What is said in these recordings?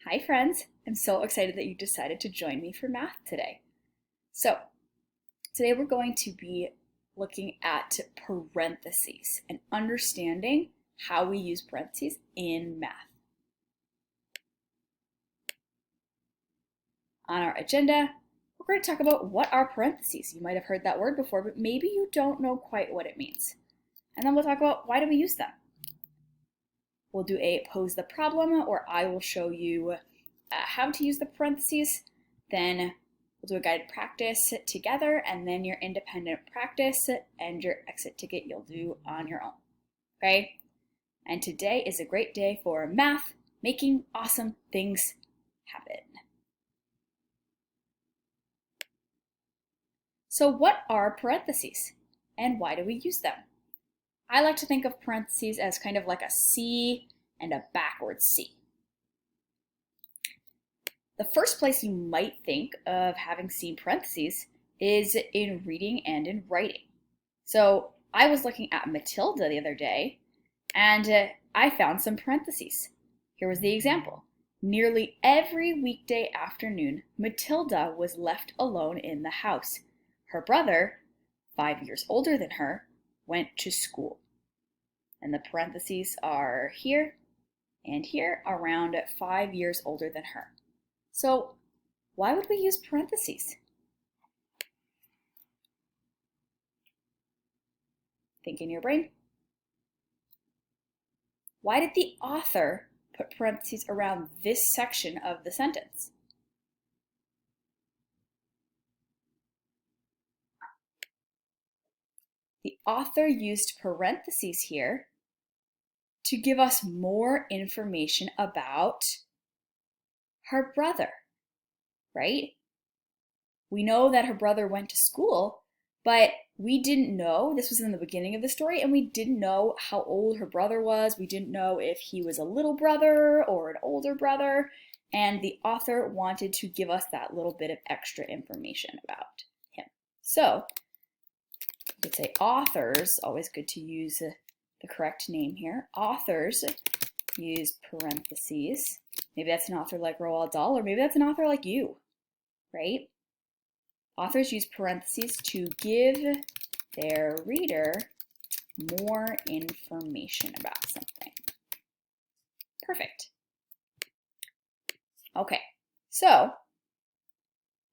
Hi friends, I'm so excited that you decided to join me for math today. So today we're going to be looking at parentheses and understanding how we use parentheses in math. On our agenda, we're going to talk about what are parentheses. You might have heard that word before, but maybe you don't know quite what it means. And then we'll talk about why do we use them. We'll do a pose the problem, or I will show you how to use the parentheses. Then we'll do a guided practice together, and then your independent practice and your exit ticket you'll do on your own. Okay? And today is a great day for math, making awesome things happen. So what are parentheses and why do we use them? I like to think of parentheses as kind of like a C and a backwards C. The first place you might think of having seen parentheses is in reading and in writing. So I was looking at Matilda the other day and I found some parentheses. Here was the example. Nearly every weekday afternoon, Matilda was left alone in the house. Her brother, 5 years older than her, went to school. And the parentheses are here and here, around 5 years older than her. So why would we use parentheses? Think in your brain. Why did the author put parentheses around this section of the sentence? The author used parentheses here to give us more information about her brother, right? We know that her brother went to school, but we didn't know, this was in the beginning of the story, and we didn't know how old her brother was. We didn't know if he was a little brother or an older brother, and the author wanted to give us that little bit of extra information about him. So, you could say authors, always good to use the correct name here. Authors use parentheses. Maybe that's an author like Roald Dahl, or maybe that's an author like you, right? Authors use parentheses to give their reader more information about something. Perfect. Okay, so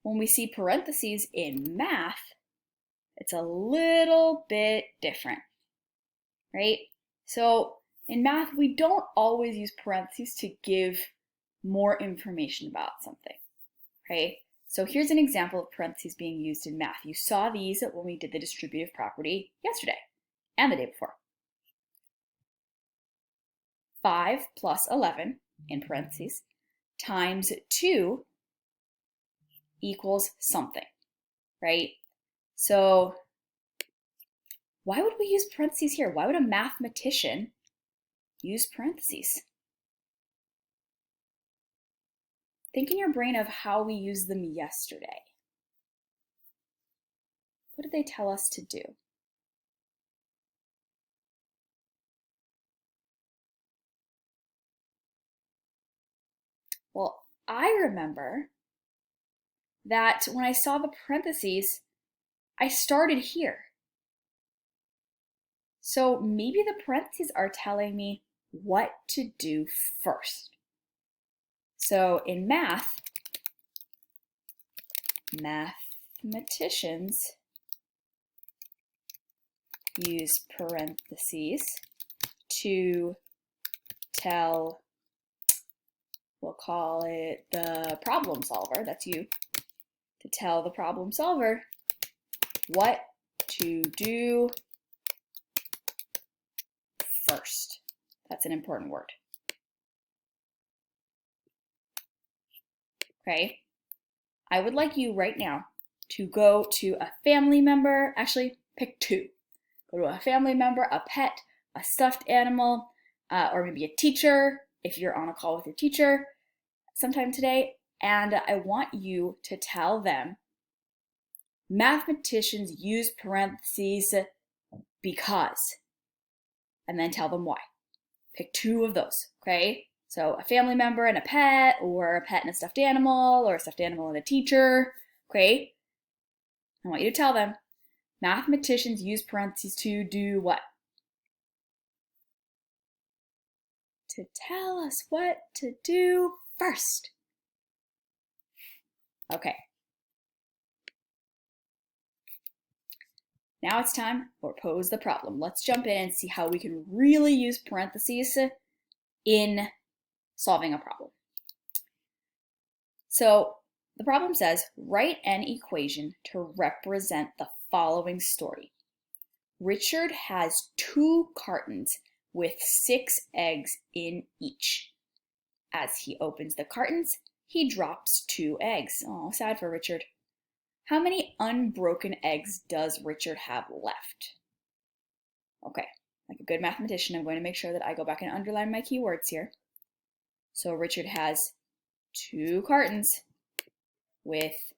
when we see parentheses in math, it's a little bit different, right? So in math, we don't always use parentheses to give more information about something, right? So here's an example of parentheses being used in math. You saw these when we did the distributive property yesterday and the day before. 5 plus 11, in parentheses, times 2 equals something, right? So why would we use parentheses here? Why would a mathematician use parentheses? Think in your brain of how we used them yesterday. What did they tell us to do? Well, I remember that when I saw the parentheses, I started here. So maybe the parentheses are telling me what to do first. So in math, mathematicians use parentheses to tell, we'll call it the problem solver, that's you, to tell the problem solver what to do first. That's an important word. Okay, I would like you right now to go to a family member, actually pick two. Go to a family member, a pet, a stuffed animal, or maybe a teacher if you're on a call with your teacher sometime today, and I want you to tell them mathematicians use parentheses because, and then tell them why. Pick two of those, okay? So a family member and a pet, or a pet and a stuffed animal, or a stuffed animal and a teacher. Okay? I want you to tell them, mathematicians use parentheses to do what? To tell us what to do first. Okay. Now it's time for pose the problem. Let's jump in and see how we can really use parentheses in solving a problem. So the problem says, write an equation to represent the following story. Richard has 2 cartons with 6 eggs in each. As he opens the cartons, he drops 2 eggs. Oh, sad for Richard. How many unbroken eggs does Richard have left? Okay, like a good mathematician, I'm going to make sure that I go back and underline my keywords here. So Richard has 2 cartons with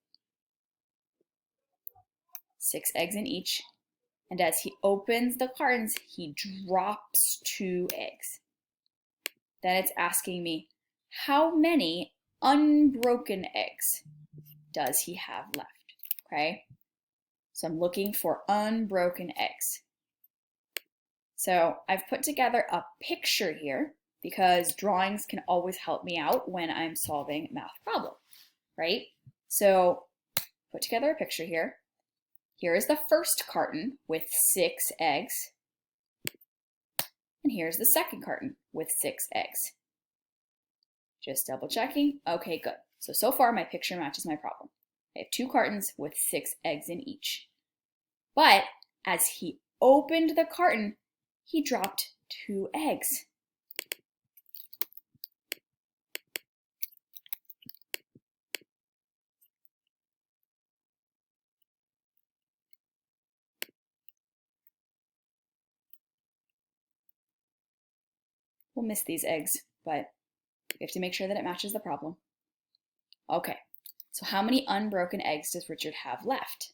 6 eggs in each. And as he opens the cartons, he drops 2 eggs. Then it's asking me, how many unbroken eggs does he have left? Okay, so I'm looking for unbroken eggs. So I've put together a picture here because drawings can always help me out when I'm solving a math problem, right? So put together a picture here. Here is the first carton with 6 eggs. And here's the second carton with 6 eggs. Just double checking. Okay, good. So far my picture matches my problem. I have 2 cartons with 6 eggs in each. But as he opened the carton, he dropped 2 eggs. We'll miss these eggs, but we have to make sure that it matches the problem. Okay, so how many unbroken eggs does Richard have left?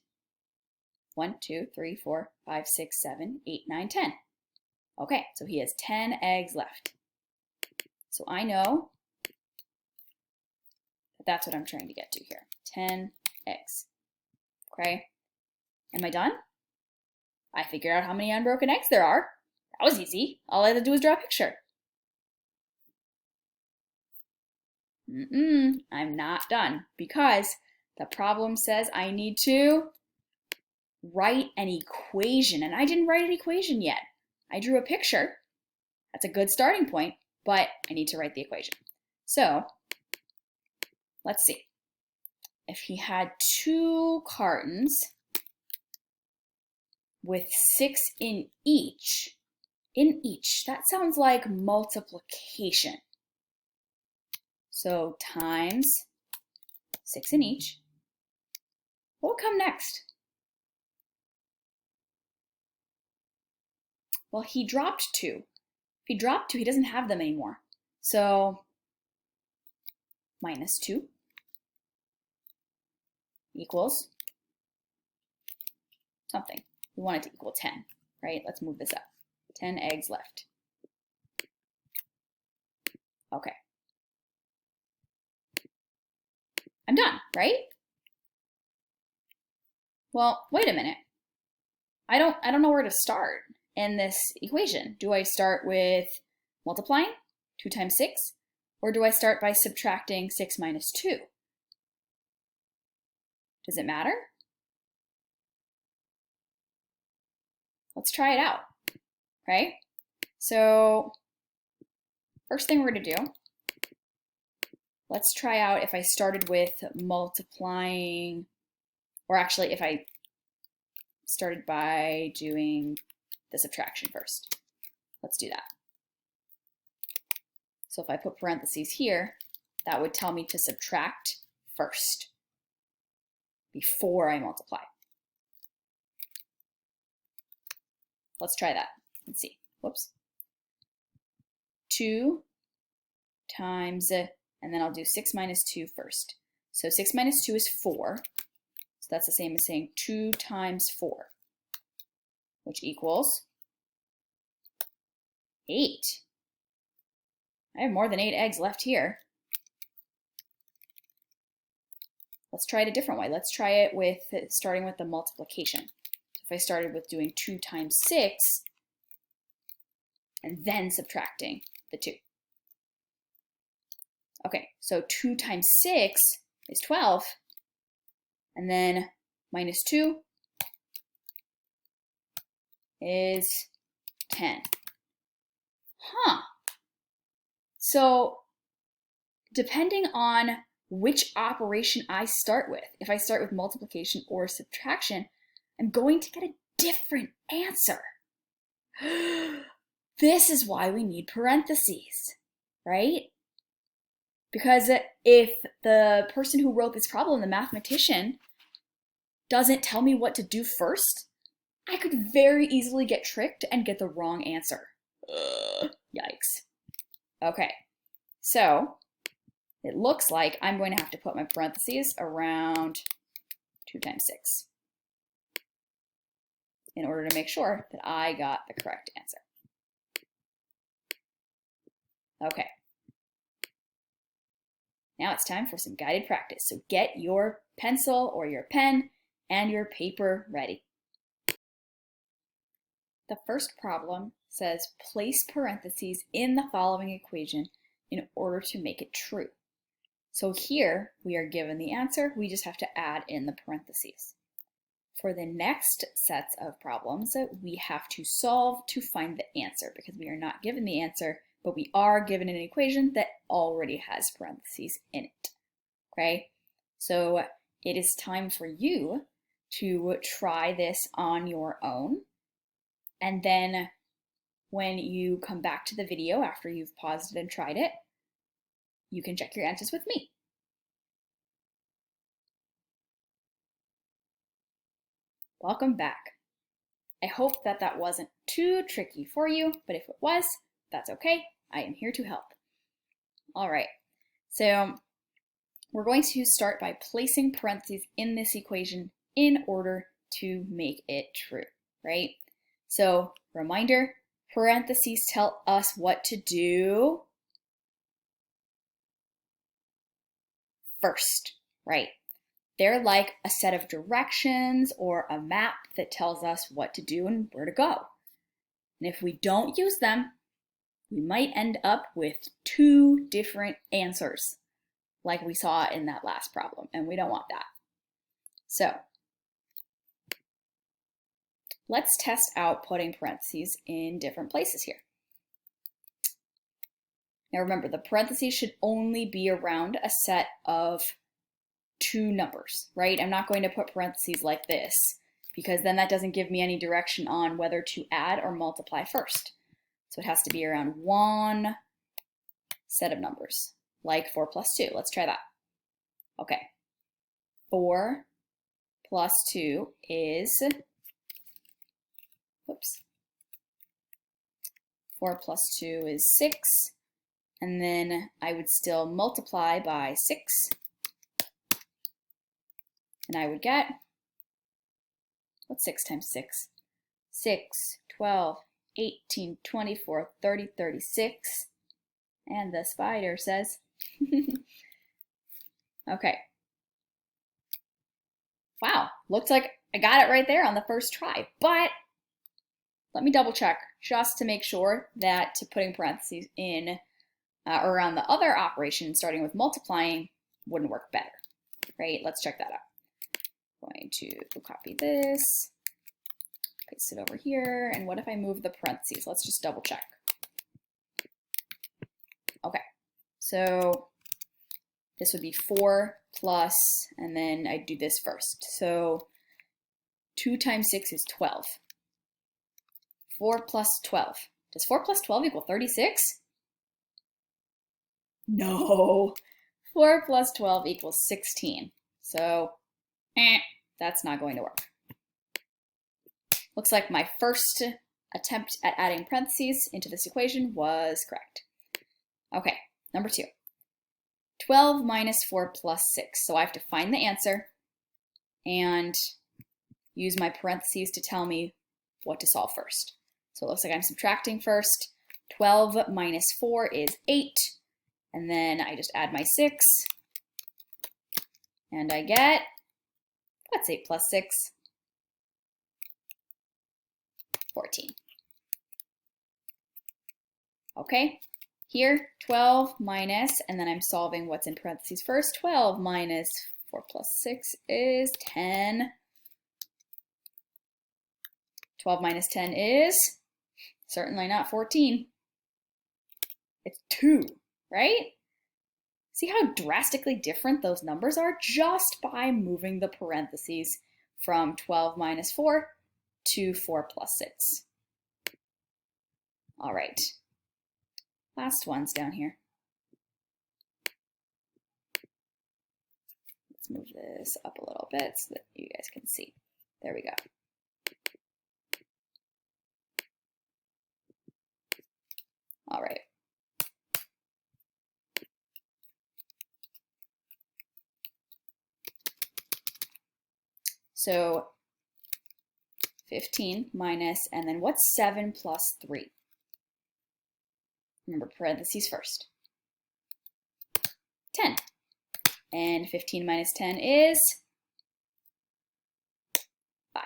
1, 2, 3, 4, 5, 6, 7, 8, 9, 10. Okay, so he has 10 eggs left. So I know that that's what I'm trying to get to here. 10 eggs. Okay, am I done? I figured out how many unbroken eggs there are. That was easy. All I had to do was draw a picture. I'm not done because the problem says I need to write an equation, and I didn't write an equation yet. I drew a picture. That's a good starting point, but I need to write the equation. So let's see. If he had 2 cartons with 6 in each, that sounds like multiplication. So times 6 in each. What will come next? Well, he dropped 2. If he dropped 2, he doesn't have them anymore. So minus 2 equals something. We want it to equal 10, right? Let's move this up. 10 eggs left. Okay. I'm done, right? Well, wait a minute. I don't know where to start in this equation. Do I start with multiplying 2 times 6? Or do I start by subtracting 6 minus 2? Does it matter? Let's try it out, right? So first thing we're going to do, let's try out if I started with multiplying, or actually if I started by doing the subtraction first. Let's do that. So if I put parentheses here, that would tell me to subtract first before I multiply. Let's try that. Let's see. Whoops. 2 times, and then I'll do 6 minus 2 first. So 6 minus 2 is 4. So that's the same as saying 2 times 4, which equals 8. I have more than 8 eggs left here. Let's try it a different way. Let's try it with starting with the multiplication. If I started with doing 2 times 6 and then subtracting the 2. Okay, so 2 times 6 is 12, and then minus 2 is 10. Huh. So depending on which operation I start with, if I start with multiplication or subtraction, I'm going to get a different answer. This is why we need parentheses, right? Because if the person who wrote this problem, the mathematician, doesn't tell me what to do first, I could very easily get tricked and get the wrong answer. Yikes. Okay, so it looks like I'm going to have to put my parentheses around 2 times 6 in order to make sure that I got the correct answer. Okay. Now it's time for some guided practice. So get your pencil or your pen and your paper ready. The first problem says place parentheses in the following equation in order to make it true. So here we are given the answer, we just have to add in the parentheses. For the next sets of problems, we have to solve to find the answer because we are not given the answer, but we are given an equation that already has parentheses in it. Okay, so it is time for you to try this on your own. And then when you come back to the video after you've paused it and tried it, you can check your answers with me. Welcome back. I hope that that wasn't too tricky for you, but if it was, that's okay. I am here to help. All right, so we're going to start by placing parentheses in this equation in order to make it true, right? So reminder, parentheses tell us what to do first, right? They're like a set of directions or a map that tells us what to do and where to go. And if we don't use them, we might end up with 2 different answers, like we saw in that last problem, and we don't want that. So let's test out putting parentheses in different places here. Now remember, the parentheses should only be around a set of 2 numbers, right? I'm not going to put parentheses like this because then that doesn't give me any direction on whether to add or multiply first. So it has to be around 1 set of numbers, like 4 plus 2. Let's try that. Okay, 4 plus 2 is, whoops, 4 plus 2 is 6, and then I would still multiply by 6, and I would get, what's 6 times 6? 6, 12, 18, 24, 30, 36, and the spider says, okay. Wow, looks like I got it right there on the first try, but let me double check just to make sure that putting parentheses in or around the other operation, starting with multiplying, wouldn't work better, right? Let's check that out. I'm going to copy this, paste it over here, and what if I move the parentheses? Let's just double check. Okay, so this would be 4 plus, and then I do this first. So 2 times 6 is 12. 4 plus 12. Does 4 plus 12 equal 36? No. 4 plus 12 equals 16. So, that's not going to work. Looks like my first attempt at adding parentheses into this equation was correct. Okay, number 2. 12 minus 4 plus 6. So I have to find the answer and use my parentheses to tell me what to solve first. So it looks like I'm subtracting first. 12 minus 4 is 8. And then I just add my 6. And I get, what's 8 plus 6? 14. Okay, here 12 minus, and then I'm solving what's in parentheses first. 12 minus 4 plus 6 is 10. 12 minus 10 is certainly not 14. It's 2, right? See how drastically different those numbers are just by moving the parentheses from 12 minus 4 to 4 plus 6. All right, last one's down here. Let's move this up a little bit so that you guys can see. There we go. All right. So 15 minus, and then what's 7 plus 3? Remember, parentheses first. 10. And 15 minus 10 is 5.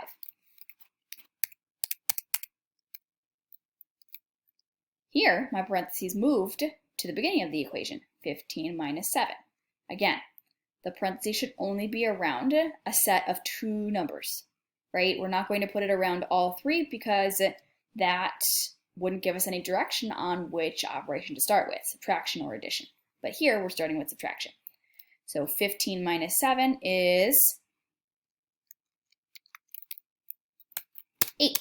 Here, my parentheses moved to the beginning of the equation, 15 minus 7. Again, the parentheses should only be around a set of 2 numbers, right? We're not going to put it around all 3 because that wouldn't give us any direction on which operation to start with, subtraction or addition. But here, we're starting with subtraction. So 15 minus 7 is 8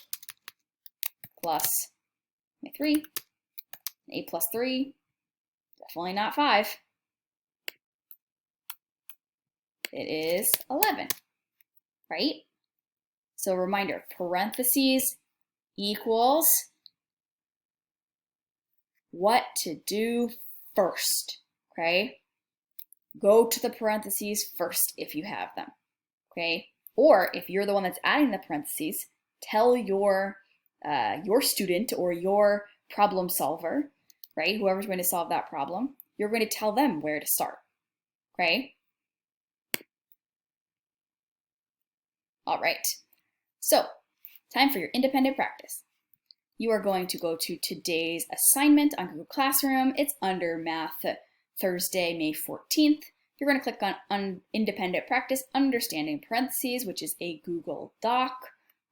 plus my 3. 8 plus 3, definitely not 5. It is 11, right? So reminder, parentheses equals what to do first, okay? Go to the parentheses first if you have them, okay? Or if you're the one that's adding the parentheses, tell your student or your problem solver, right? Whoever's going to solve that problem, you're going to tell them where to start, okay? All right, so time for your independent practice. You are going to go to today's assignment on Google Classroom. It's under Math Thursday, May 14th. You're going to click on Independent Practice, Understanding Parentheses, which is a Google Doc,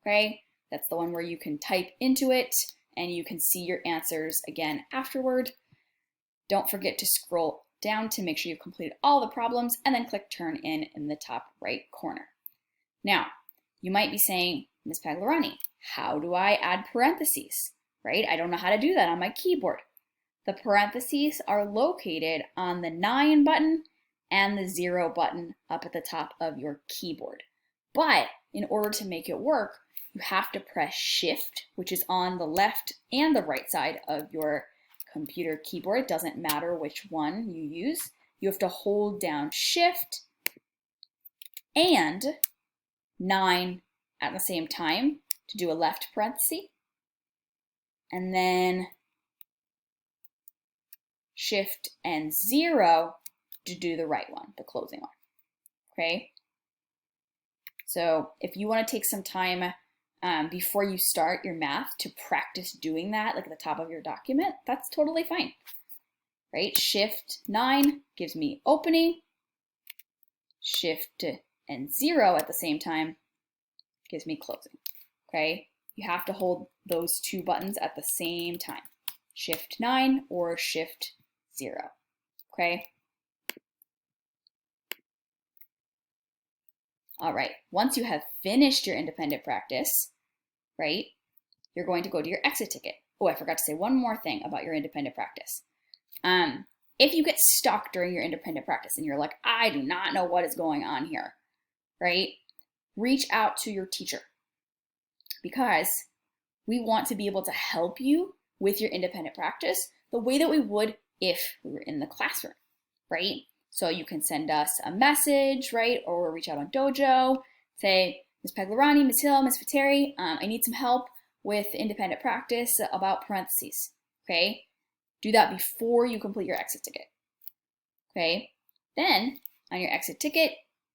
okay? That's the one where you can type into it and you can see your answers again afterward. Don't forget to scroll down to make sure you've completed all the problems and then click Turn in the top right corner. Now, you might be saying, Ms. Paglarani, how do I add parentheses, right? I don't know how to do that on my keyboard. The parentheses are located on the 9 button and the 0 button up at the top of your keyboard. But in order to make it work, you have to press Shift, which is on the left and the right side of your computer keyboard. It doesn't matter which one you use. You have to hold down Shift and 9 at the same time to do a left parenthesis, and then Shift and 0 to do the right one, the closing one, okay? So if you want to take some time before you start your math to practice doing that, like at the top of your document, that's totally fine, right? Shift 9 gives me opening, Shift and 0 at the same time gives me closing, okay? You have to hold those 2 buttons at the same time, Shift 9 or Shift 0, okay? All right, once you have finished your independent practice, right, you're going to go to your exit ticket. Oh, I forgot to say one more thing about your independent practice. If you get stuck during your independent practice and you're like, I do not know what is going on here, right, reach out to your teacher because we want to be able to help you with your independent practice the way that we would if we were in the classroom, right? So you can send us a message, right? Or reach out on Dojo, say, Ms. Paglarani, Ms. Hill, Ms. Fateri, I need some help with independent practice about parentheses. okay? Do that before you complete your exit ticket, okay? Then on your exit ticket,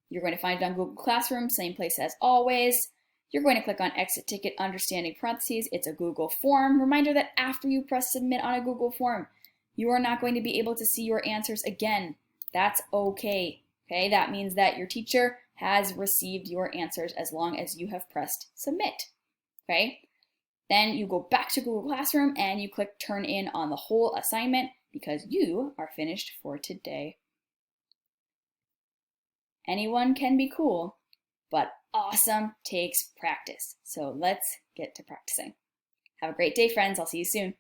you're going to find it on Google Classroom, same place as always. You're going to click on exit ticket understanding parentheses. It's a Google form. Reminder that after you press submit on a Google form, you are not going to be able to see your answers again. That's okay. Okay, that means that your teacher has received your answers as long as you have pressed submit. Okay, then you go back to Google Classroom and you click turn in on the whole assignment because you are finished for today. Anyone can be cool, but awesome takes practice. So let's get to practicing. Have a great day, friends. I'll see you soon.